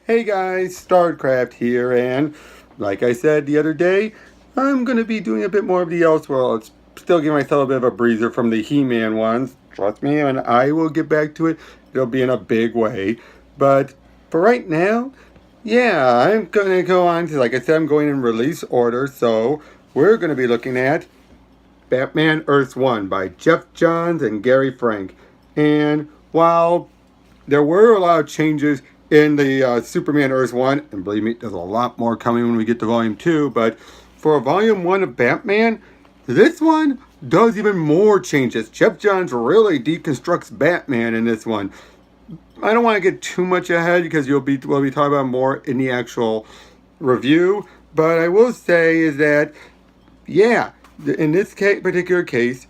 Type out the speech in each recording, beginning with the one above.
Hey guys, StarCraft here, and like I said the other day, I'm going to be doing a bit more of the Elseworlds. Still giving myself a bit of a breather from the He-Man ones. Trust me, and I will get back to it. It'll be in a big way. But for right now, yeah, I'm going to go on to, like I said, I'm going in release order, so we're going to be looking at Batman Earth 1 by Geoff Johns and Gary Frank. And while there were a lot of changes in the Superman Earth 1, and believe me, there's a lot more coming when we get to Volume 2, but for Volume 1 of Batman, this one does even more changes. Geoff Johns really deconstructs Batman in this one. I don't want to get too much ahead because we'll be talking about more in the actual review, but I will say is that, yeah, in this particular case,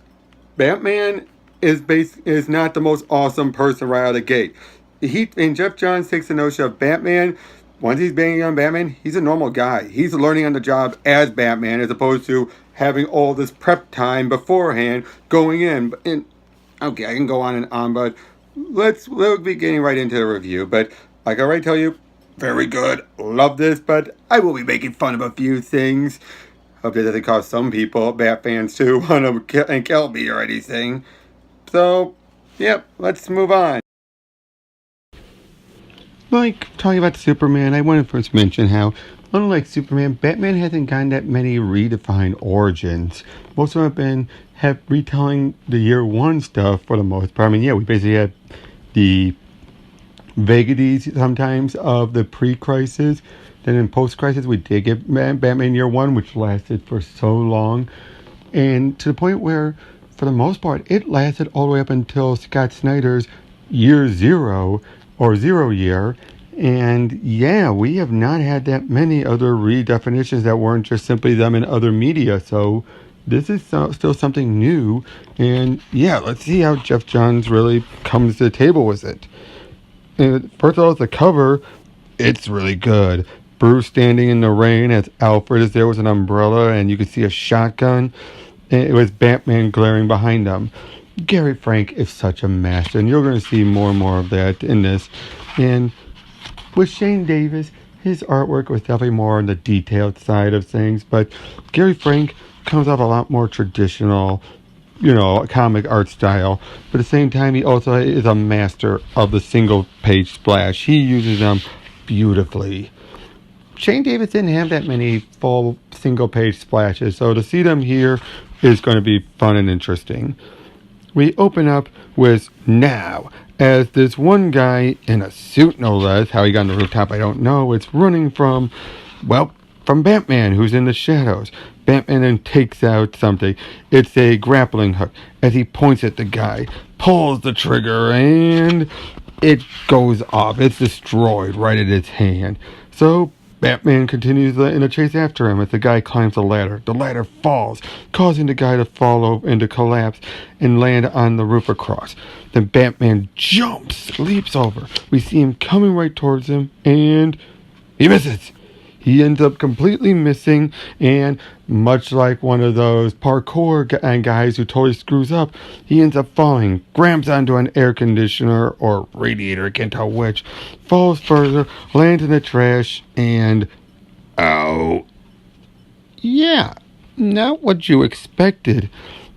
Batman is not the most awesome person right out of the gate. And Geoff Johns takes the notion of Batman. Once he's banging on Batman, he's a normal guy. He's learning on the job as Batman, as opposed to having all this prep time beforehand going in. And okay, I can go on and on, but we'll be getting right into the review. But like I already tell you, very good. Love this, but I will be making fun of a few things. Hope that doesn't cause some people, Bat fans, to want to kill me or anything. So, yep, let's move on. Like, talking about Superman, I want to first mention how, unlike Superman, Batman hasn't gotten that many redefined origins. Most of them have retelling the year one stuff for the most part. I mean, yeah, we basically had the vagaries sometimes of the pre-crisis. Then in post-crisis, we did get Batman year one, which lasted for so long. And to the point where, for the most part, it lasted all the way up until Scott Snyder's year zero, or 0 year. And yeah, we have not had that many other redefinitions that weren't just simply them in other media. So this is still something new. And yeah, let's see how Geoff Johns really comes to the table with it. And first of all, the cover, it's really good. Bruce standing in the rain as Alfred is there with an umbrella, and you can see a shotgun. And it was Batman glaring behind him. Gary Frank is such a master, and you're going to see more and more of that in this. And with Shane Davis, his artwork was definitely more on the detailed side of things, but Gary Frank comes off a lot more traditional, comic art style. But at the same time, he also is a master of the single page splash. He uses them beautifully. Shane Davis didn't have that many full single page splashes, so to see them here is going to be fun and interesting. We open up with Now, as this one guy in a suit, no less, how he got on the rooftop I don't know, it's running from Batman, who's in the shadows. Batman then takes out something. It's a grappling hook. As he points at the guy, pulls the trigger, and it goes off. It's destroyed right at its hand. So Batman continues in a chase after him as the guy climbs the ladder. The ladder falls, causing the guy to fall over and to collapse and land on the roof across. Then Batman jumps, leaps over. We see him coming right towards him, and he misses. He ends up completely missing, and much like one of those parkour guys who totally screws up, he ends up falling, grabs onto an air conditioner or radiator, I can't tell which, falls further, lands in the trash, and oh, yeah, not what you expected.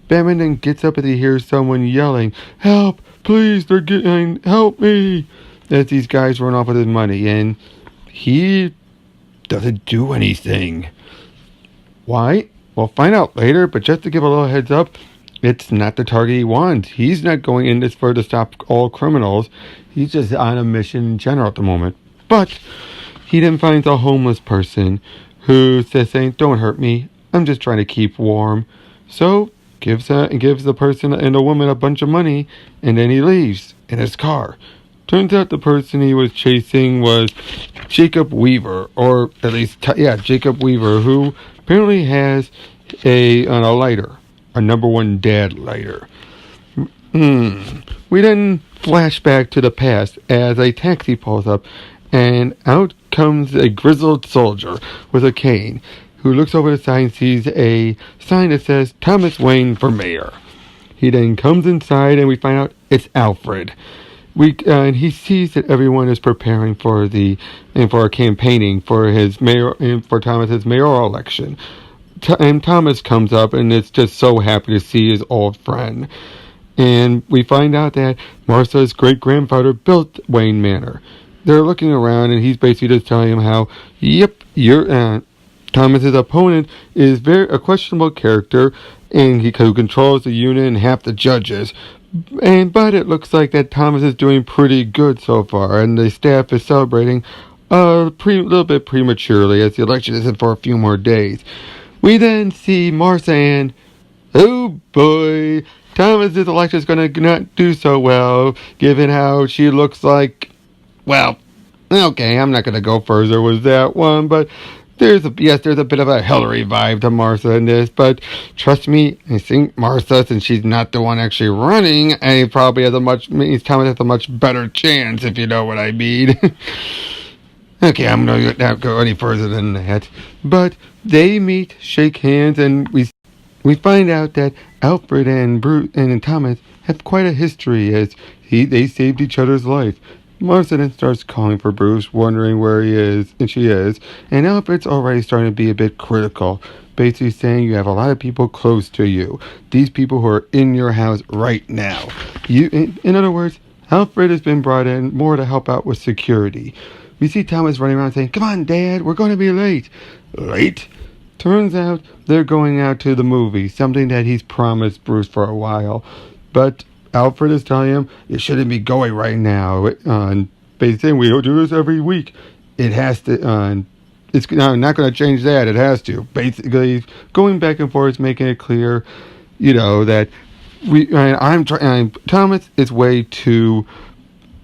Batman then gets up as he hears someone yelling, "Help, please, help me," as these guys run off with his money, and he doesn't do anything. Why? We'll find out later, but just to give a little heads up, it's not the target he wants. He's not going in this far to stop all criminals. He's just on a mission in general at the moment. But he then finds a homeless person who says, "Don't hurt me. I'm just trying to keep warm." So gives the person and the woman a bunch of money, and then he leaves in his car. Turns out the person he was chasing was Jacob Weaver, or at least, Jacob Weaver, who apparently has a lighter, a number one dad lighter. We then flash back to the past as a taxi pulls up, and out comes a grizzled soldier with a cane, who looks over the side and sees a sign that says Thomas Wayne for mayor. He then comes inside, and we find out it's Alfred. And he sees that everyone is preparing for campaigning for his mayor and for Thomas's mayoral election. And Thomas comes up and is just so happy to see his old friend. And we find out that Martha's great grandfather built Wayne Manor. They're looking around, and he's basically just telling him how, yep, Thomas's opponent is a questionable character, and who controls the unit and half the judges. But it looks like that Thomas is doing pretty good so far, and the staff is celebrating a little bit prematurely, as the election isn't for a few more days. We then see Martha, and oh boy, Thomas's election is going to not do so well, given how she looks like. Well, okay, I'm not going to go further with that one, but there's a bit of a Hillary vibe to Martha in this, but trust me, I think Martha, since she's not the one actually running, Thomas has a much better chance, if you know what I mean. Okay, I'm not going to go any further than that. But they meet, shake hands, and we find out that Alfred and Bruce and Thomas have quite a history, as they saved each other's life. Martha then starts calling for Bruce, wondering where he is, and she is, and Alfred's already starting to be a bit critical, basically saying you have a lot of people close to you. These people who are in your house right now. In other words, Alfred has been brought in more to help out with security. We see Thomas running around saying, "Come on, Dad, we're going to be late." Late? Turns out they're going out to the movie, something that he's promised Bruce for a while. But Alfred is telling him, "You shouldn't be going right now." Basically saying, "We don't do this every week. It has to, it's not going to change that. It has to." Basically, going back and forth, making it clear, that Thomas is way too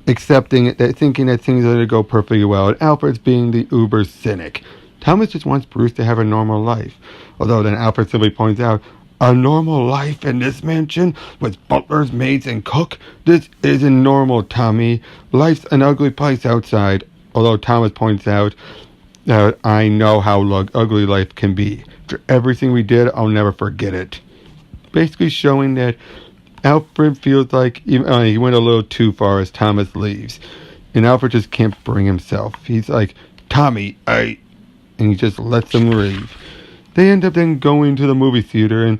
accepting it, thinking that things are going to go perfectly well, and Alfred's being the uber cynic. Thomas just wants Bruce to have a normal life. Although then Alfred simply points out, a normal life in this mansion with butlers, maids, and cook? This isn't normal, Tommy. Life's an ugly place outside. Although Thomas points out that I know how ugly life can be. For everything we did, I'll never forget it. Basically showing that Alfred feels like he went a little too far as Thomas leaves. And Alfred just can't bring himself. He's like, "Tommy, and he just lets him leave. They end up then going to the movie theater, and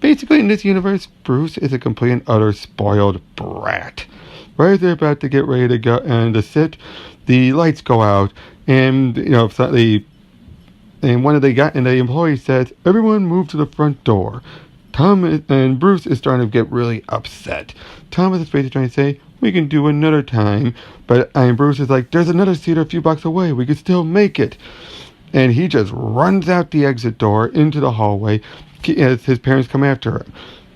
basically in this universe, Bruce is a complete and utter spoiled brat. Right as they're about to get ready to go and to sit, the lights go out, and one of the employees says, "Everyone move to the front door." Tom and Bruce is starting to get really upset. Thomas is basically trying to say, "We can do another time," but Bruce is like, "There's another theater a few blocks away. We can still make it." And he just runs out the exit door into the hallway as his parents come after him.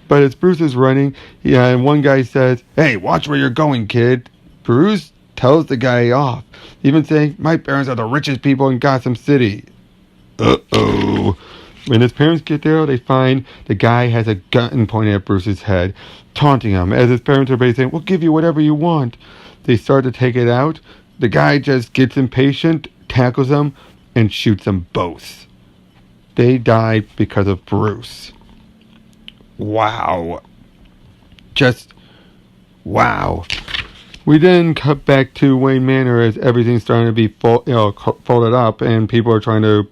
But as Bruce is running, and one guy says, "Hey, watch where you're going, kid." Bruce tells the guy off, even saying, "My parents are the richest people in Gotham City." Uh-oh. When his parents get there, they find the guy has a gun pointed at Bruce's head, taunting him, as his parents are basically saying, "We'll give you whatever you want." They start to take it out. The guy just gets impatient, tackles him, and shoots them both. They die because of Bruce. Wow. Just wow. We then cut back to Wayne Manor as everything's starting to be folded up, and people are trying to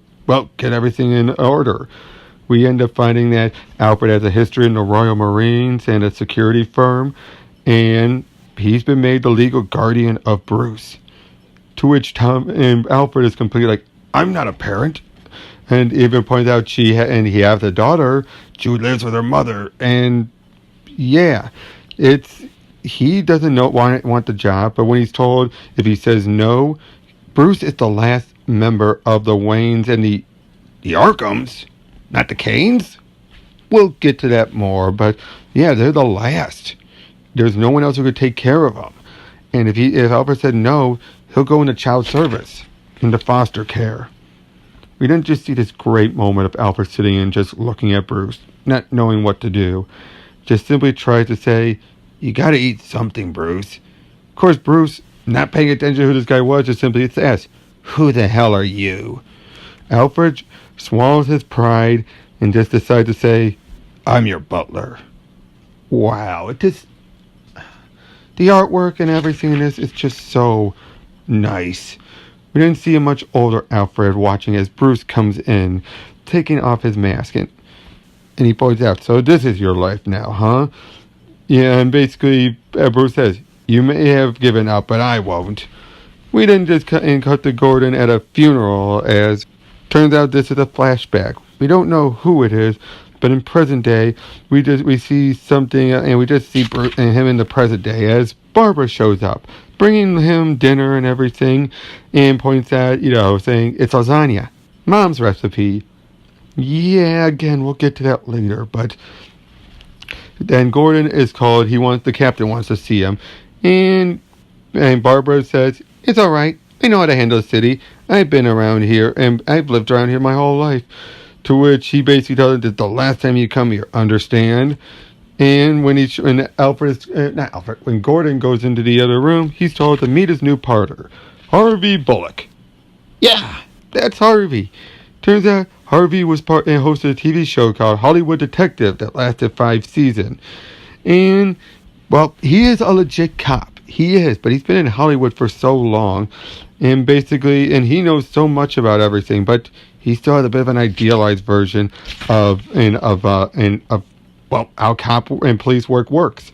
get everything in order. We end up finding that Alfred has a history in the Royal Marines and a security firm, and he's been made the legal guardian of Bruce. To which Tom and Alfred is completely like, "I'm not a parent," and even points out he has a daughter. She lives with her mother, and yeah, he doesn't want the job. But when he's told, if he says no, Bruce is the last member of the Waynes and the Arkhams, not the Canes. We'll get to that more, but yeah, they're the last. There's no one else who could take care of them. And if Alfred said no, he'll go into child service, into foster care. We then just see this great moment of Alfred sitting and just looking at Bruce, not knowing what to do. Just simply tries to say, "You gotta eat something, Bruce." Of course, Bruce, not paying attention to who this guy was, just simply asks, "Who the hell are you?" Alfred swallows his pride and just decides to say, "I'm your butler." Wow, the artwork and everything in this is just so nice. We didn't see a much older Alfred watching as Bruce comes in, taking off his mask, and he points out, so this is your life now, huh? Yeah, and basically Bruce says, you may have given up, but I won't. We then just cut to Gordon at a funeral, as turns out this is a flashback. We don't know who it is, but in present day, we see something, and we just see Bruce and him in the present day as Barbara shows up, bringing him dinner and everything, and points out, saying it's lasagna, Mom's recipe. Yeah, again, we'll get to that later, but then Gordon is called. The captain wants to see him, and Barbara says, it's all right. I know how to handle the city. I've been around here, and I've lived around here my whole life. To which he basically tells him that the last time you come here, understand? And when Gordon goes into the other room, he's told to meet his new partner, Harvey Bullock. Yeah, that's Harvey. Turns out Harvey was hosted a TV show called Hollywood Detective that lasted 5 seasons. And, well, he is a legit cop. He is, but he's been in Hollywood for so long. And he knows so much about everything, but he still has a bit of an idealized version of how cop and police work works.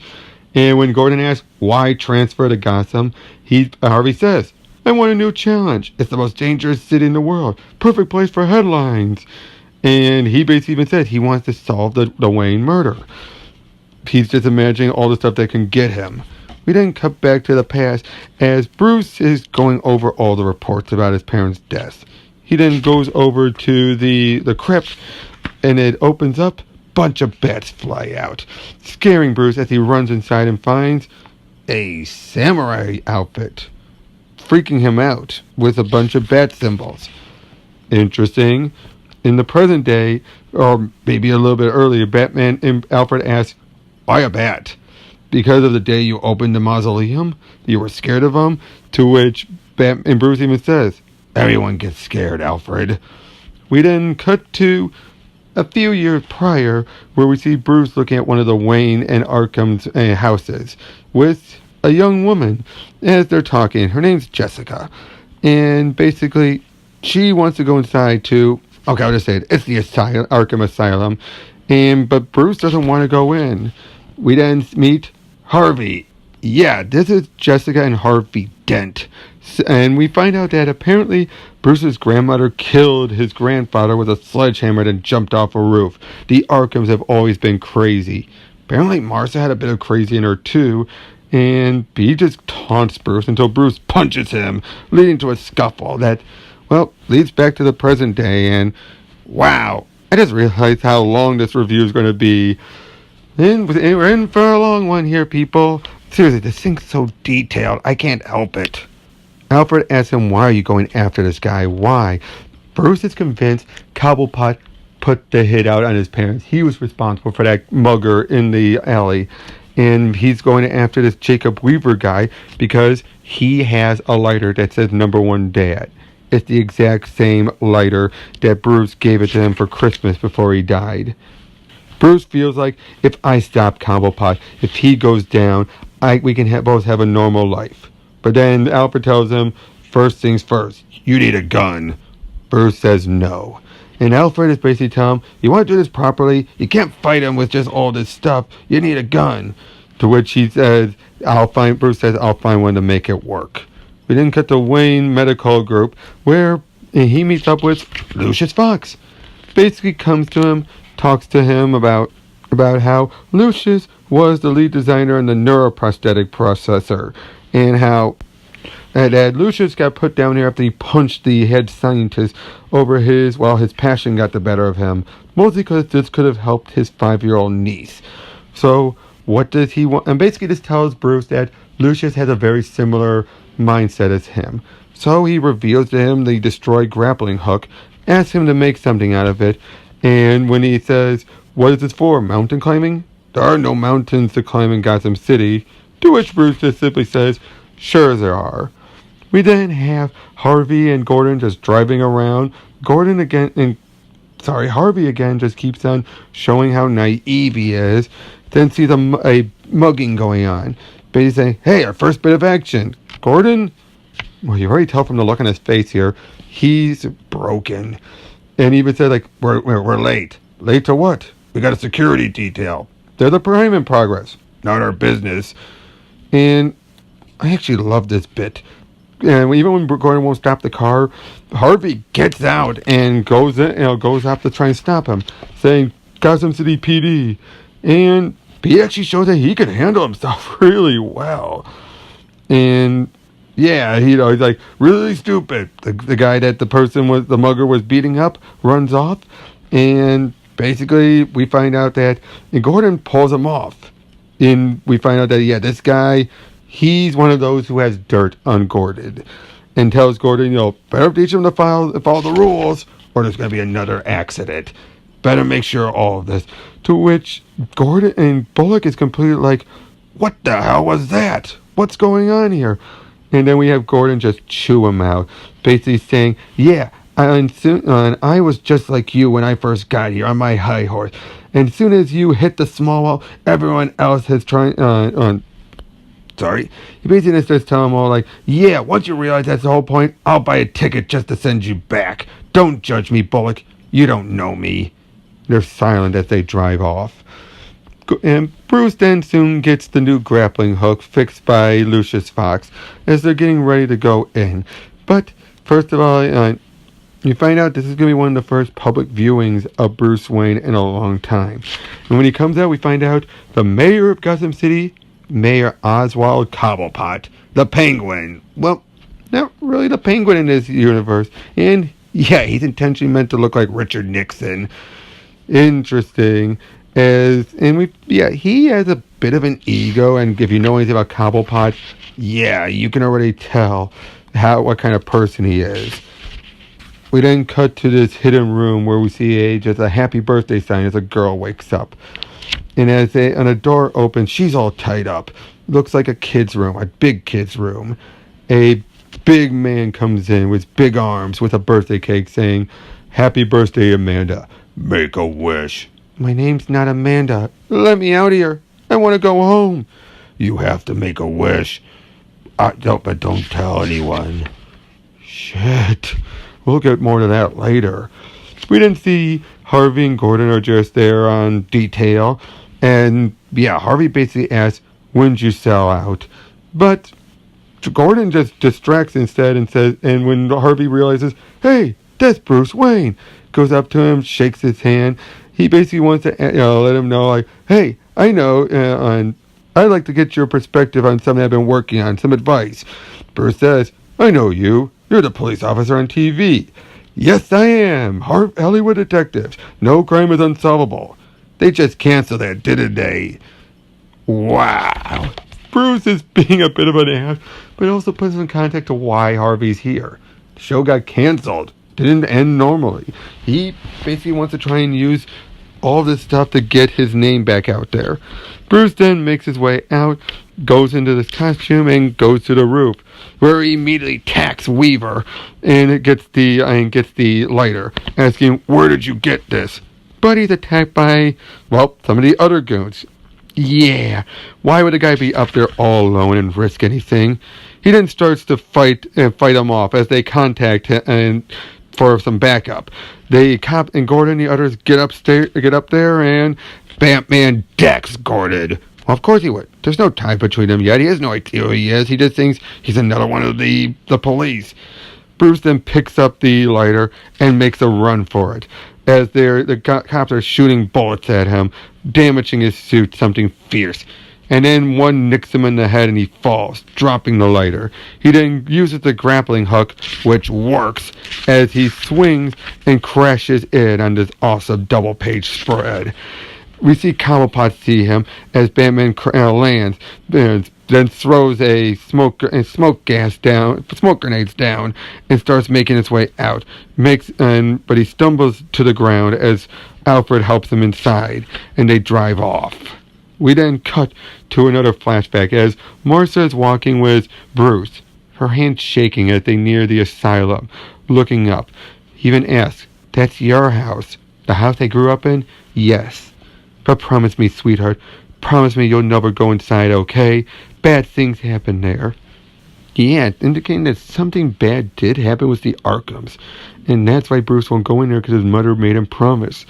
And when Gordon asks why transfer to Gotham, Harvey says, I want a new challenge. It's the most dangerous city in the world. Perfect place for headlines. And he basically even said he wants to solve the Wayne murder. He's just imagining all the stuff that can get him. We then cut back to the past as Bruce is going over all the reports about his parents' deaths. He then goes over to the crypt, and it opens up. Bunch of bats fly out, scaring Bruce as he runs inside and finds a samurai outfit, freaking him out with a bunch of bat symbols. Interesting. In the present day, or maybe a little bit earlier, Batman and Alfred asks, why a bat? Because of the day you opened the mausoleum? You were scared of him? To which Bruce even says, everyone gets scared, Alfred. We then cut to a few years prior, where we see Bruce looking at one of the Wayne and Arkham's houses with a young woman as they're talking. Her name's Jessica. And basically, she wants to go inside to, okay, I'll just say it, it's the Arkham Asylum. But Bruce doesn't want to go in. We then meet Harvey. Yeah, this is Jessica and Harvey Dent. And we find out that apparently Bruce's grandmother killed his grandfather with a sledgehammer and jumped off a roof. The Arkhams have always been crazy. Apparently Martha had a bit of crazy in her too, and he just taunts Bruce until Bruce punches him, leading to a scuffle that, well, leads back to the present day. And wow, I just realized how long this review is going to be. And we're in for a long one here, people. Seriously, this thing's so detailed, I can't help it. Alfred asks him, why are you going after this guy? Why? Bruce is convinced Cobblepot put the hit out on his parents. He was responsible for that mugger in the alley. And he's going after this Jacob Weaver guy because he has a lighter that says #1 Dad. It's the exact same lighter that Bruce gave it to him for Christmas before he died. Bruce feels like if I stop Cobblepot, if he goes down, we can both have a normal life. But then Alfred tells him, first things first, you need a gun. Bruce says no. And Alfred is basically telling him, you want to do this properly? You can't fight him with just all this stuff. You need a gun. To which he says, Bruce says, I'll find one to make it work. We then cut to Wayne Medical Group, where he meets up with Lucius Fox. Basically comes to him, talks to him about how Lucius was the lead designer in the neuroprosthetic processor, and how that Lucius got put down here after he punched the head scientist over his passion got the better of him, mostly because this could have helped his 5-year-old niece. So what does he want? And basically this tells Bruce that Lucius has a very similar mindset as him. So he reveals to him the destroyed grappling hook, asks him to make something out of it, and when he says, what is this for, mountain climbing? There are no mountains to climb in Gotham City. To which Bruce just simply says, sure there are. We then have Harvey and Gordon just driving around. Harvey again just keeps on showing how naive he is. Then sees a mugging going on. Basically saying, hey, our first bit of action. Gordon? Well, you already tell from the look on his face here, he's broken. And he even said, like, we're late. Late to what? We got a security detail. There's a crime in progress. Not our business. And I actually love this bit. And even when Gordon won't stop the car, Harvey gets out and goes up to try and stop him, saying, Gotham City PD. And he actually shows that he can handle himself really well. And yeah, he's like, really stupid. The guy that the mugger was beating up runs off. And basically we find out that Gordon pulls him off. And we find out that, yeah, this guy, he's one of those who has dirt on Gordon. And tells Gordon, better teach him to follow the rules or there's going to be another accident. Better make sure of all of this. To which Gordon and Bullock is completely like, what the hell was that? What's going on here? And then we have Gordon just chew him out, basically saying, yeah, and I was just like you when I first got here on my high horse. And as soon as you hit the small wall, everyone else has tried. He basically starts telling them all, like, yeah, once you realize that's the whole point, I'll buy a ticket just to send you back. Don't judge me, Bullock. You don't know me. They're silent as they drive off. And Bruce then soon gets the new grappling hook fixed by Lucius Fox as they're getting ready to go in. But first of all, you find out this is going to be one of the first public viewings of Bruce Wayne in a long time. And when he comes out, we find out the mayor of Gotham City, Mayor Oswald Cobblepot, the Penguin. Well, not really the Penguin in this universe. And yeah, he's intentionally meant to look like Richard Nixon. Interesting. He has a bit of an ego, and if you know anything about Cobblepot, yeah, you can already tell what kind of person he is. We then cut to this hidden room where we see just a happy birthday sign as a girl wakes up. And as a door opens, she's all tied up. Looks like a kid's room, a big kid's room. A big man comes in with big arms with a birthday cake saying, Happy birthday, Amanda. Make a wish. My name's not Amanda. Let me out of here. I want to go home. You have to make a wish. But don't tell anyone. Shit. We'll get more to that later. We didn't see Harvey and Gordon are just there on detail. And yeah, Harvey basically asks, when'd you sell out? But Gordon just distracts instead and says, and when Harvey realizes, hey, that's Bruce Wayne, goes up to him, shakes his hand. He basically wants to let him know, like, hey, I know, I'd like to get your perspective on something I've been working on, some advice. Bruce says, I know you. You're the police officer on TV. Yes, I am. Hollywood detectives. No crime is unsolvable. They just canceled that, didn't they? Wow. Bruce is being a bit of an ass, but also puts in context to why Harvey's here. The show got canceled. Didn't end normally. He basically wants to try and use all this stuff to get his name back out there. Bruce then makes his way out, goes into this costume, and goes to the roof, where he immediately attacks Weaver, and it gets the lighter, asking, where did you get this? But he's attacked by, some of the other goons. Yeah, why would a guy be up there all alone and risk anything? He then starts to fight him off as they contact him and for some backup. Cop and Gordon and the others get up there, and Batman decks Gordon. Well, of course he would. There's no time between them yet. He has no idea who he is. He just thinks he's another one of the police. Bruce then picks up the lighter and makes a run for it, as the cops are shooting bullets at him, damaging his suit something fierce. And then one nicks him in the head and he falls, dropping the lighter. He then uses the grappling hook, which works, as he swings and crashes in on this awesome double-page spread. We see Cobblepot see him as Batman lands, then throws a smoke grenades down, and starts making his way out. But he stumbles to the ground as Alfred helps him inside, and they drive off. We then cut to another flashback as Martha is walking with Bruce, her hand shaking as they near the asylum, looking up. He even asks, "That's your house? The house I grew up in?" "Yes. But promise me, sweetheart, Promise me you'll never go inside, okay? Bad things happen there. Yeah, indicating that something bad did happen with the Arkhams. And that's why Bruce won't go in there, because his mother made him promise.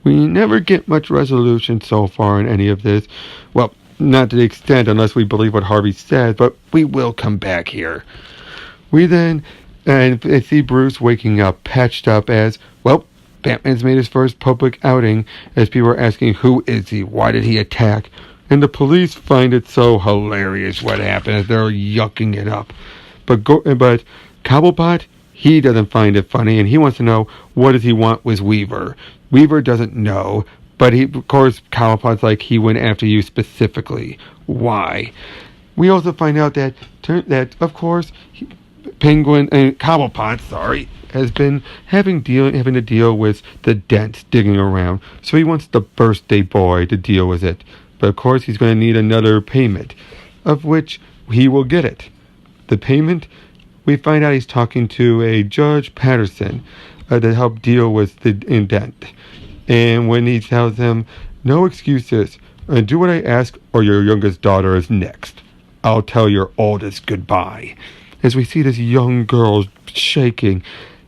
We never get much resolution so far in any of this. Well, not to the extent unless we believe what Harvey says, but we will come back here. We then see Bruce waking up, patched up as, well, Batman's made his first public outing, as people are asking, who is he? Why did he attack? And the police find it so hilarious what happened, as they're yucking it up. But Cobblepot, he doesn't find it funny, and he wants to know, what does he want with Weaver? Weaver doesn't know, but of course, Cobblepot's like, he went after you specifically. Why? We also find out that of course, Cobblepot, has been having to deal with the dents digging around, so he wants the birthday boy to deal with it. But of course, he's going to need another payment, of which he will get it. The payment, we find out he's talking to a Judge Patterson to help deal with the indent. And when he tells him, no excuses, do what I ask or your youngest daughter is next. I'll tell your oldest goodbye. As we see this young girl shaking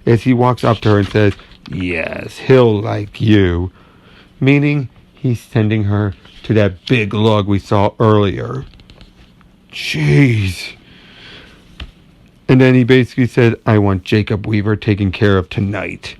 as he walks up to her and says, yes, he'll like you. Meaning he's sending her to that big lug we saw earlier. Jeez. And then he basically said, I want Jacob Weaver taken care of tonight.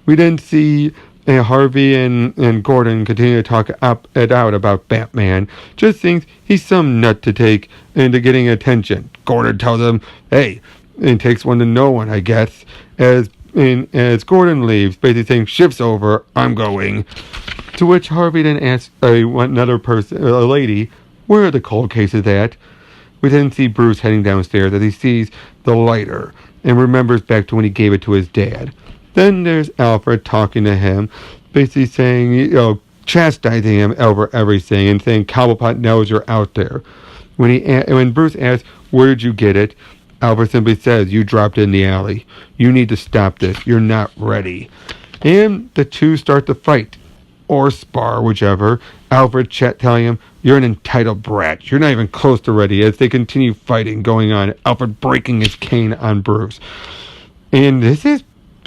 We then see Harvey and Gordon continue to talk out about Batman. Just thinks he's some nut to take into getting attention. Gordon tells him, hey, and takes one to Nolan, I guess, as Gordon leaves, basically saying, shift's over, I'm going. To which Harvey then asks another person, a lady, where are the cold cases at? We then see Bruce heading downstairs as he sees the lighter and remembers back to when he gave it to his dad. Then there's Alfred talking to him, basically saying, chastising him over everything and saying, Cobblepot knows you're out there. When Bruce asks, where did you get it? Alfred simply says, you dropped it in the alley. You need to stop this. You're not ready. And the two start to fight. Or spar, whichever. Alfred telling him, you're an entitled brat. You're not even close to ready, as they continue fighting going on. Alfred breaking his cane on Bruce. And this is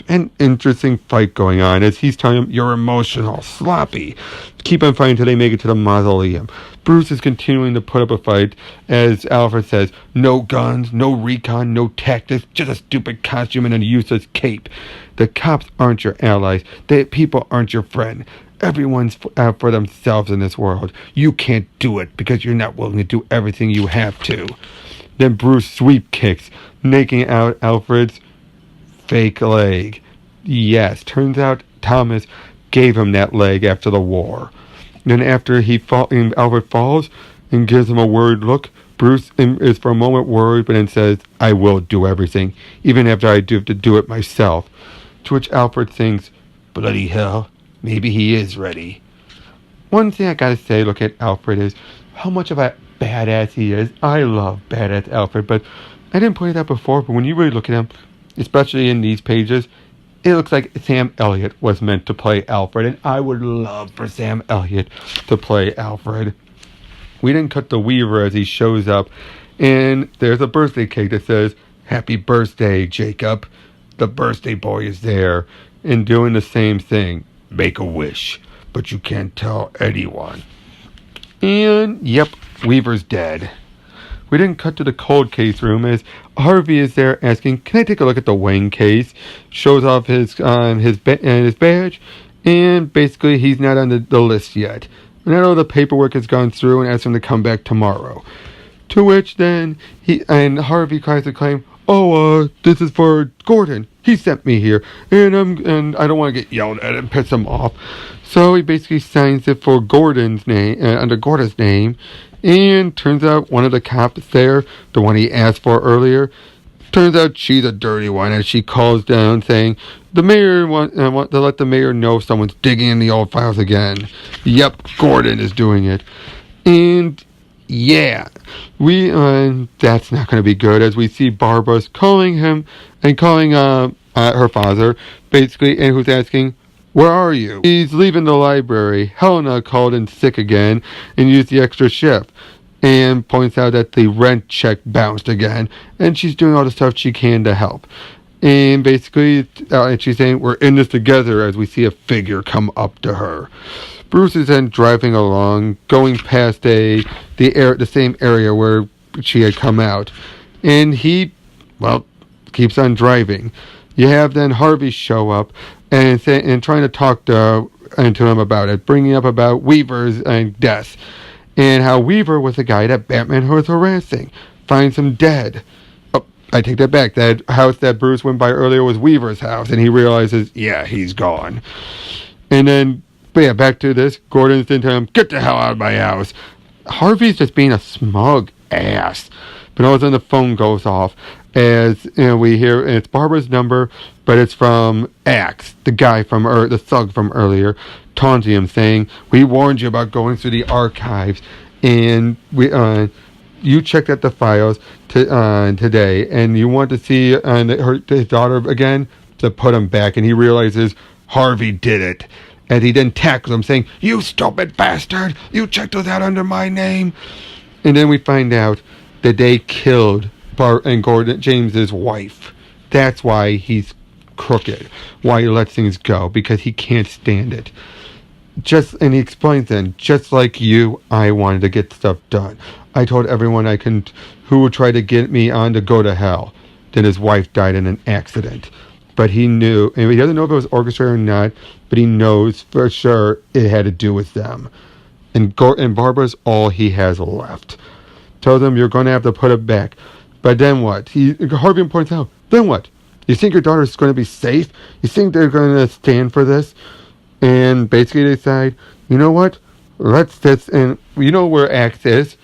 an interesting fight going on, as he's telling him, you're emotional, sloppy. Keep on fighting until they make it to the mausoleum. Bruce is continuing to put up a fight, as Alfred says, no guns, no recon, no tactics, just a stupid costume and a useless cape. The cops aren't your allies. The people aren't your friend. Everyone's out for themselves in this world. You can't do it because you're not willing to do everything you have to. Then Bruce sweep kicks, making out Alfred's fake leg. Yes, turns out Thomas gave him that leg after the war. Then after Alfred falls and gives him a worried look, Bruce is for a moment worried, but then says, I will do everything, even after I do have to do it myself. To which Alfred thinks, bloody hell, maybe he is ready. One thing I gotta say, look at Alfred, is how much of a badass he is. I love badass Alfred, but I didn't point it out before, but when you really look at him, especially in these pages, it looks like Sam Elliott was meant to play Alfred, and I would love for Sam Elliott to play Alfred. We didn't cut the Weaver as he shows up, and there's a birthday cake that says, Happy birthday, Jacob. The birthday boy is there, and doing the same thing. Make a wish, but you can't tell anyone. And, yep, Weaver's dead. We didn't cut to the cold case room as Harvey is there asking, can I take a look at the Wayne case? Shows off his badge, and basically he's not on the list yet. And I know the paperwork has gone through and asks him to come back tomorrow. To which then Harvey tries to claim, this is for Gordon. He sent me here, and I don't want to get yelled at and piss him off. So he basically signs it for Gordon's name, under Gordon's name, and turns out one of the cops there, the one he asked for earlier, turns out she's a dirty one, and she calls down saying, the mayor want to let the mayor know someone's digging in the old files again. Yep, Gordon is doing it. And yeah, that's not going to be good, as we see Barbara's calling him and calling her father, basically, and who's asking, Where are you? He's leaving the library. Helena called in sick again and used the extra shift. And points out that the rent check bounced again, and she's doing all the stuff she can to help. And basically, and she's saying, we're in this together, as we see a figure come up to her. Bruce is then driving along, going past the same area where she had come out. And he, keeps on driving. You have then Harvey show up and trying to talk to him about it, bringing up about Weaver's death. And how Weaver was the guy that Batman was harassing. Finds him dead. Oh, I take that back. That house that Bruce went by earlier was Weaver's house. And he realizes, yeah, he's gone. And then, back to this. Gordon's saying to him, get the hell out of my house. Harvey's just being a smug ass. But all of a sudden the phone goes off. As we hear, it's Barbara's number, but it's from Axe, the guy from the thug from earlier, taunting him, saying, "We warned you about going through the archives, and you checked out the files today, and you want to see his daughter again to put him back." And he realizes Harvey did it, and he then tackles him, saying, "You stupid bastard! You checked those out under my name." And then we find out that they killed Gordon James's wife. That's why he's crooked. Why he lets things go, because he can't stand it. And he explains then, just like you, I wanted to get stuff done. I told everyone who would try to get me on to go to hell. Then his wife died in an accident. But he knew, and he doesn't know if it was orchestrated or not, but he knows for sure it had to do with them. And Barbara's all he has left. Tells him, you're going to have to put it back. But then what? Harvey points out, then what? You think your daughter's going to be safe? You think they're going to stand for this? And basically they decide, you know what? And you know where Axe is?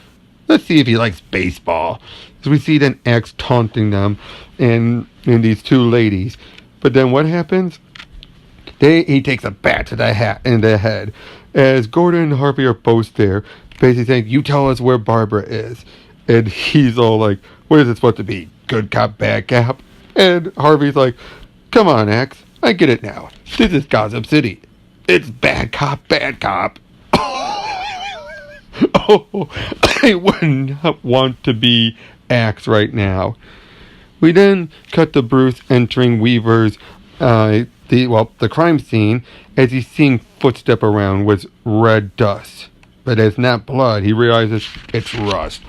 Let's see if he likes baseball. So we see then Axe taunting them and these two ladies. But then what happens? He takes a bat to the head. As Gordon and Harvey are both there, basically saying, you tell us where Barbara is. And he's all like, what is it supposed to be? Good cop, bad cop? And Harvey's like, come on, Axe. I get it now. This is Gotham City. It's bad cop, bad cop. Oh, I would not want to be Axe right now. We then cut to Bruce entering Weaver's, the crime scene, as he's seeing footsteps around with red dust. But it's not blood. He realizes it's rust.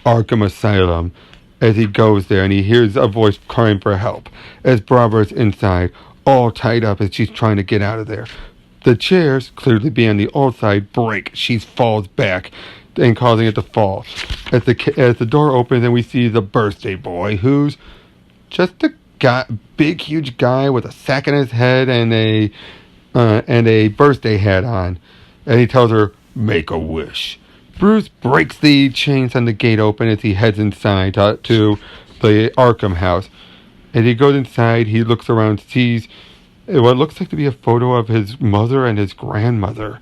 Arkham Asylum. As he goes there and he hears a voice crying for help. As Barbara's inside, all tied up as she's trying to get out of there. The chairs, clearly being on the old side, break. She falls back and causing it to fall. As the door opens and we see the birthday boy, who's just a big, huge guy with a sack in his head and a birthday hat on. And he tells her, make a wish. Bruce breaks the chains on the gate open as he heads inside to the Arkham house. As he goes inside, he looks around, sees what looks like to be a photo of his mother and his grandmother.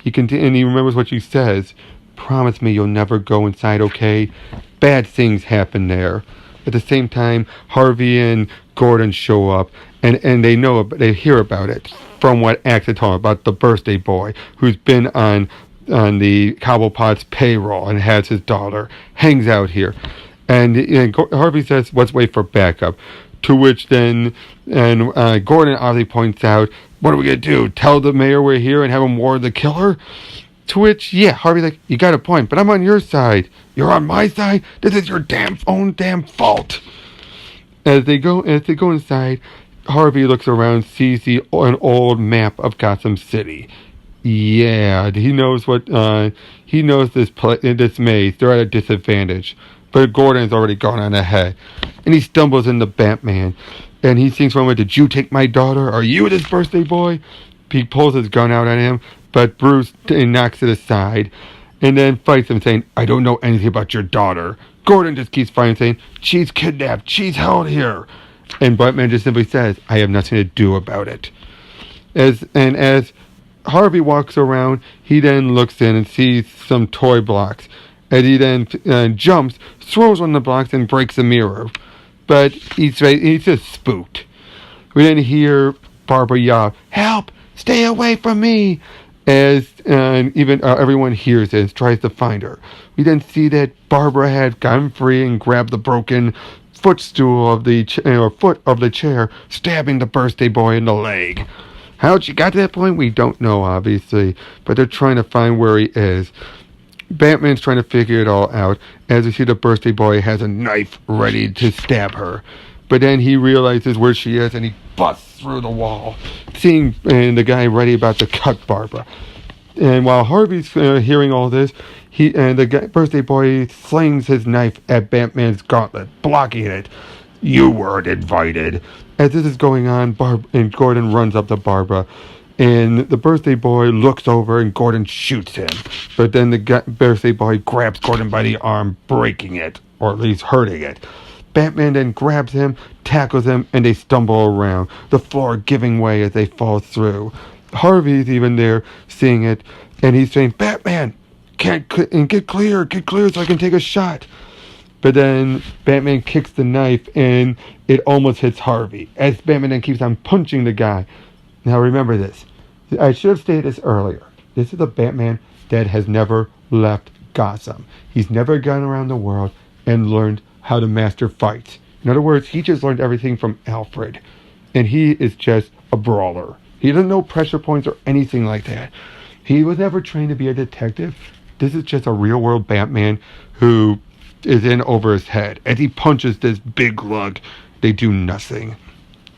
And he remembers what she says, promise me you'll never go inside, okay? Bad things happen there. At the same time, Harvey and Gordon show up, and they hear about it from what Axe had told them about the birthday boy who's been on the Cobblepot's payroll and has his daughter, hangs out here. And Harvey says, let's wait for backup. To which then, Gordon obviously points out, what are we going to do? Tell the mayor we're here and have him warn the killer? To which, Harvey's like, you got a point, but I'm on your side. You're on my side? This is your own damn fault. As they go inside, Harvey looks around, sees an old map of Gotham City. Yeah, he knows this maze. They're at a disadvantage. But Gordon's already gone on ahead. And he stumbles into Batman. And he thinks for a moment, did you take my daughter? Are you this birthday boy? He pulls his gun out at him, but Bruce knocks it aside. And then fights him, saying, I don't know anything about your daughter. Gordon just keeps fighting, saying, she's kidnapped. She's held here. And Batman just simply says, I have nothing to do about it. As Harvey walks around, he then looks in and sees some toy blocks. As he then jumps, throws one of the blocks and breaks a mirror. But he's just spooked. We then hear Barbara yell, help! Stay away from me! As even everyone hears this, tries to find her. We then see that Barbara had gotten free and grabbed the broken footstool of the foot of the chair, stabbing the birthday boy in the leg. How she got to that point, we don't know, obviously, but they're trying to find where he is. Batman's trying to figure it all out as we see the birthday boy has a knife ready to stab her. But then he realizes where she is and he busts through the wall, seeing the guy ready about to cut Barbara. And while Harvey's hearing all this, the birthday boy slings his knife at Batman's gauntlet, blocking it. You weren't invited. As this is going on, Gordon runs up to Barbara. And the birthday boy looks over and Gordon shoots him. But then the birthday boy grabs Gordon by the arm, breaking it, or at least hurting it. Batman then grabs him, tackles him, and they stumble around, the floor giving way as they fall through. Harvey's even there seeing it, and he's saying, Batman, get clear so I can take a shot. But then Batman kicks the knife, and it almost hits Harvey, as Batman then keeps on punching the guy. Now remember this. I should have stated this earlier. This is a Batman that has never left Gotham. He's never gone around the world and learned how to master fights. In other words, he just learned everything from Alfred. And he is just a brawler. He doesn't know pressure points or anything like that. He was never trained to be a detective. This is just a real-world Batman who is in over his head. As he punches this big lug, they do nothing.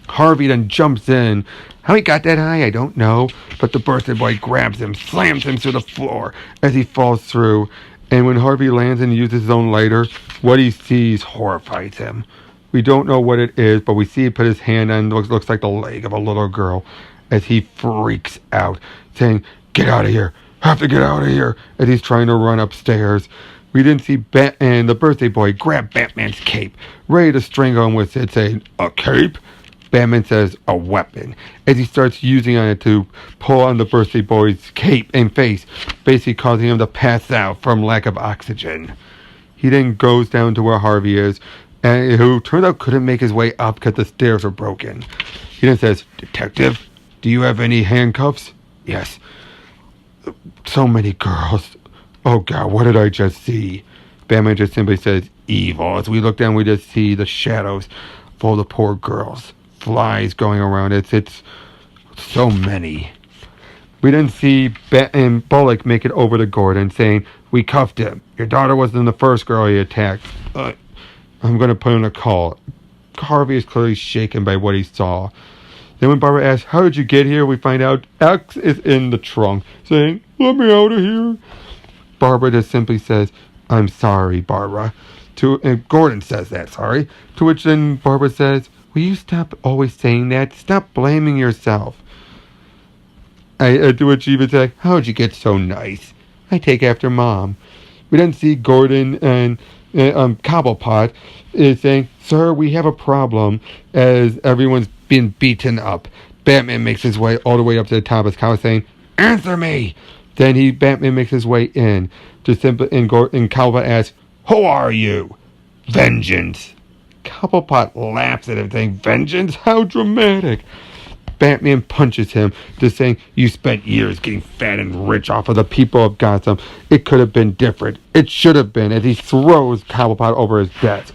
Harvey then jumps in. How he got that high, I don't know. But the birthday boy grabs him, slams him to the floor as he falls through. And when Harvey lands and uses his own lighter, what he sees horrifies him. We don't know what it is, but we see he put his hand on looks like the leg of a little girl as he freaks out, saying, get out of here. Have to get out of here. As he's trying to run upstairs. We didn't see and the birthday boy grab Batman's cape, ready to strangle him with it, saying, a cape? Batman says, a weapon, as he starts using on it to pull on the birthday boy's cape and face, basically causing him to pass out from lack of oxygen. He then goes down to where Harvey is, who turned out couldn't make his way up because the stairs were broken. He then says, Detective, do you have any handcuffs? Yes. So many girls. Oh God, what did I just see? Batman just simply says, evil. As we look down, we just see the shadows for the poor girls. Flies going around. It's so many. We then see and Bullock make it over to Gordon, saying, we cuffed him. Your daughter wasn't the first girl he attacked. I'm going to put in a call. Harvey is clearly shaken by what he saw. Then when Barbara asks, how did you get here? We find out X is in the trunk, saying, let me out of here. Barbara just simply says, I'm sorry, Barbara. And Gordon says that, sorry. To which then Barbara says, will you stop always saying that? Stop blaming yourself. To which she would say, how'd you get so nice? I take after Mom. We then see Gordon and Cobblepot is saying, sir, we have a problem as everyone's been beaten up. Batman makes his way all the way up to the top of his car saying, answer me! Then Batman makes his way in. And Cobblepot asks, who are you? Vengeance. Cobblepot laughs at him saying, vengeance? How dramatic. Batman punches him, just saying, you spent years getting fat and rich off of the people of Gotham. It could have been different. It should have been, as he throws Cobblepot over his desk.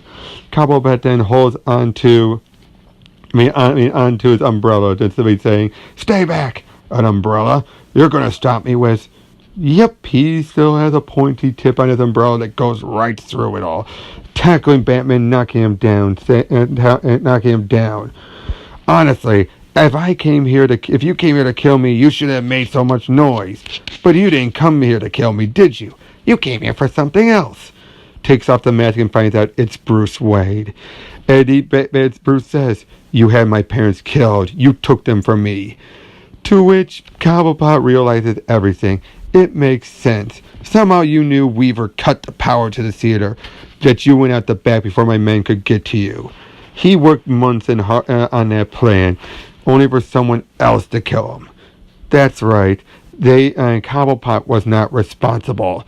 Cobblepot then holds onto his umbrella, just simply saying, stay back, an umbrella. You're going to stop me with... Yep, he still has a pointy tip on his umbrella that goes right through it all. Tackling Batman, knocking him down. Honestly, if you came here to kill me, you should have made so much noise. But you didn't come here to kill me, did you? You came here for something else. Takes off the mask and finds out it's Bruce Wayne. Bruce says, you had my parents killed. You took them from me. To which Cobblepot realizes everything. It makes sense. Somehow you knew Weaver cut the power to the theater, that you went out the back before my men could get to you. He worked months on that plan, only for someone else to kill him. That's right. Cobblepot was not responsible.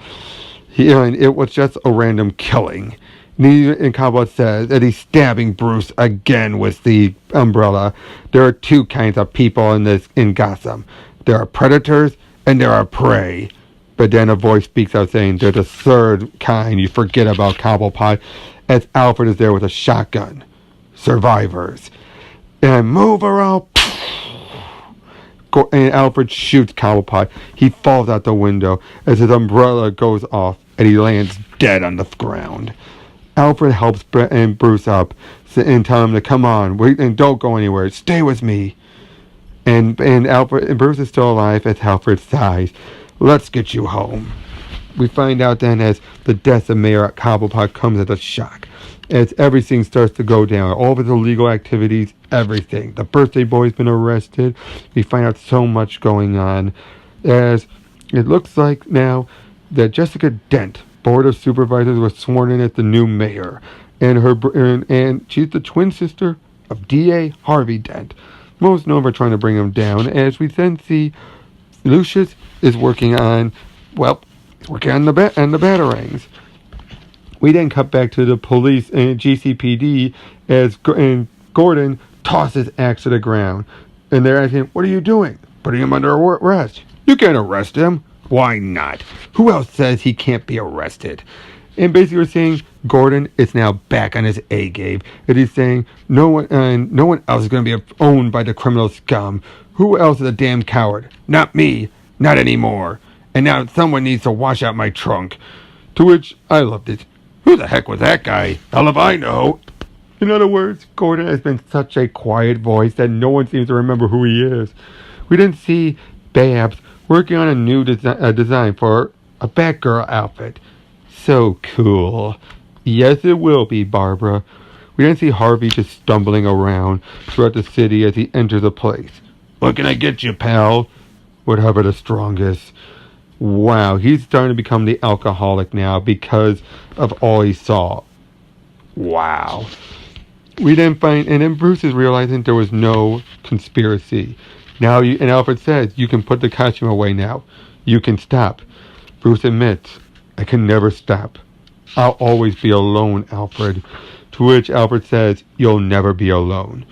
It was just a random killing. And Cobblepot says that he's stabbing Bruce again with the umbrella. There are two kinds of people in Gotham. There are predators and there are prey. But then a voice speaks out saying there's a third kind you forget about, Cobblepot, as Alfred is there with a shotgun. Survivors. And move her out. And Alfred shoots Cobblepot. He falls out the window as his umbrella goes off and he lands dead on the ground. Alfred helps Bruce up and tells him to come on, wait, and don't go anywhere. Stay with me. And Bruce is still alive as Alfred sighs. Let's get you home. We find out then as the death of Mayor Cobblepot comes as a shock. As everything starts to go down, all of his illegal activities, everything. The birthday boy's been arrested. We find out so much going on. As it looks like now that Jessica Dent, Board of Supervisors, was sworn in as the new mayor. And she's the twin sister of D.A. Harvey Dent, most known for trying to bring him down. As we then see Lucius is working on the batarangs. We then cut back to the police and GCPD as Gordon tosses Axe to the ground. And they're asking, what are you doing? Putting him under arrest. You can't arrest him. Why not? Who else says he can't be arrested? And basically we're saying Gordon is now back on his A game. And he's saying no one else is going to be owned by the criminal scum. Who else is a damn coward? Not me. Not anymore. And now someone needs to wash out my trunk. To which I loved it. Who the heck was that guy? Hell if I know. In other words, Gordon has been such a quiet voice that no one seems to remember who he is. We didn't see Babs working on a new design for a Batgirl outfit. So cool. Yes, it will be, Barbara. We didn't see Harvey just stumbling around throughout the city as he enters a place. What can I get you, pal? Whatever the strongest. Wow, he's starting to become the alcoholic now because of all he saw. Wow. We then find, and then Bruce is realizing there was no conspiracy. Now, and Alfred says, you can put the costume away now. You can stop. Bruce admits, I can never stop. I'll always be alone, Alfred. To which Alfred says, you'll never be alone.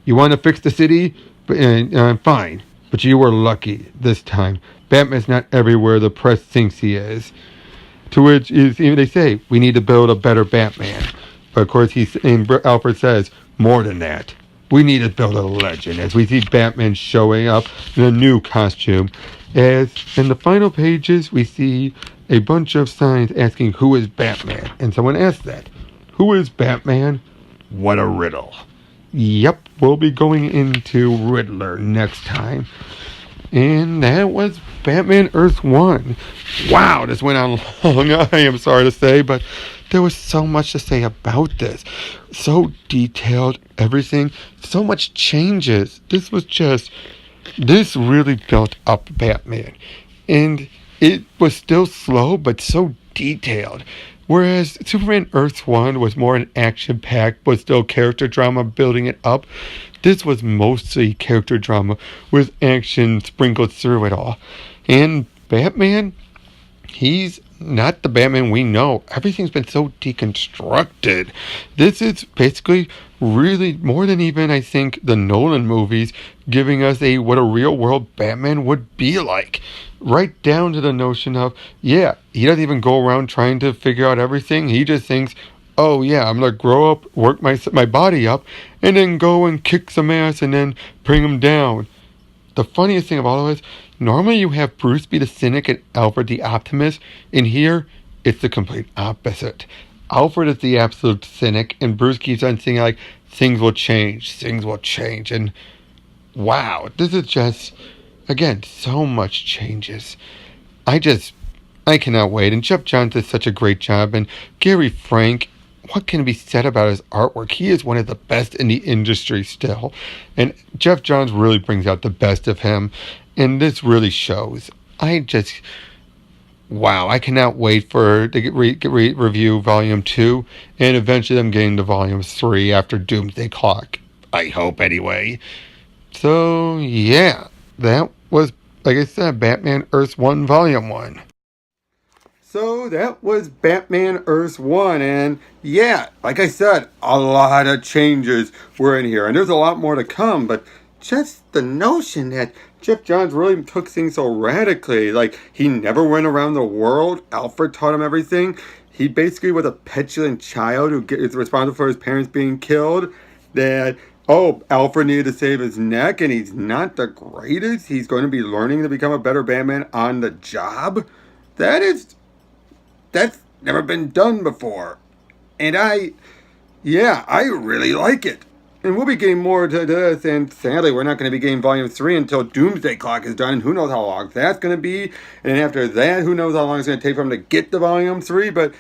You want to fix the city? Fine. But you were lucky this time. Batman's not everywhere the press thinks he is. To which they say, we need to build a better Batman. But of course, Alfred says, more than that. We need to build a legend. As we see Batman showing up in a new costume. As in the final pages, we see a bunch of signs asking, who is Batman? And someone asked that. Who is Batman? What a riddle. Yep, we'll be going into Riddler next time. And that was Batman Earth 1. Wow, this went on long, I am sorry to say, but there was so much to say about this. So detailed, everything, so much changes. This really built up Batman. And it was still slow, but so detailed. Whereas Superman Earth 1 was more an action-packed, but still character drama building it up. This was mostly character drama with action sprinkled through it all. And Batman, he's not the Batman we know. Everything's been so deconstructed. This is basically really more than even, I think, the Nolan movies giving us what a real-world Batman would be like. Right down to the notion of, he doesn't even go around trying to figure out everything. He just thinks, oh yeah, I'm going to grow up, work my body up, and then go and kick some ass and then bring him down. The funniest thing of all of it is, normally you have Bruce be the cynic and Alfred the optimist. In here, it's the complete opposite. Alfred is the absolute cynic, and Bruce keeps on saying, like, things will change. And wow, this is just, again, so much changes. I cannot wait. And Geoff Johns did such a great job. And Gary Frank, what can be said about his artwork? He is one of the best in the industry still. And Geoff Johns really brings out the best of him. And this really shows. Wow, I cannot wait to review Volume 2. And eventually I'm getting to Volume 3 after Doomsday Clock. I hope, anyway. So, yeah. That was, like I said, Batman Earth 1 Volume 1. So that was Batman Earth 1, and yeah, like I said, a lot of changes were in here, and there's a lot more to come, but just the notion that Geoff Johns really took things so radically, like he never went around the world, Alfred taught him everything, he basically was a petulant child who is responsible for his parents being killed, that, oh, Alfred needed to save his neck, and he's not the greatest, he's going to be learning to become a better Batman on the job. That's never been done before. And I really like it. And we'll be getting more to this, and sadly, we're not going to be getting Volume 3 until Doomsday Clock is done, and who knows how long that's going to be. And after that, who knows how long it's going to take for him to get to Volume 3, but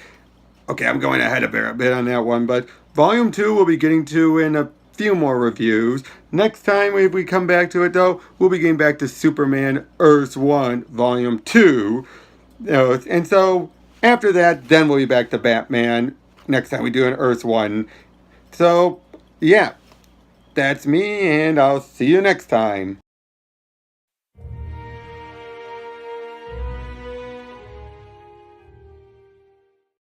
okay, I'm going ahead a bit on that one, but Volume 2 we'll be getting to in a few more reviews. Next time, if we come back to it, though, we'll be getting back to Superman Earth 1, Volume 2. And so, after that, then we'll be back to Batman next time we do an Earth 1. So, yeah, that's me, and I'll see you next time.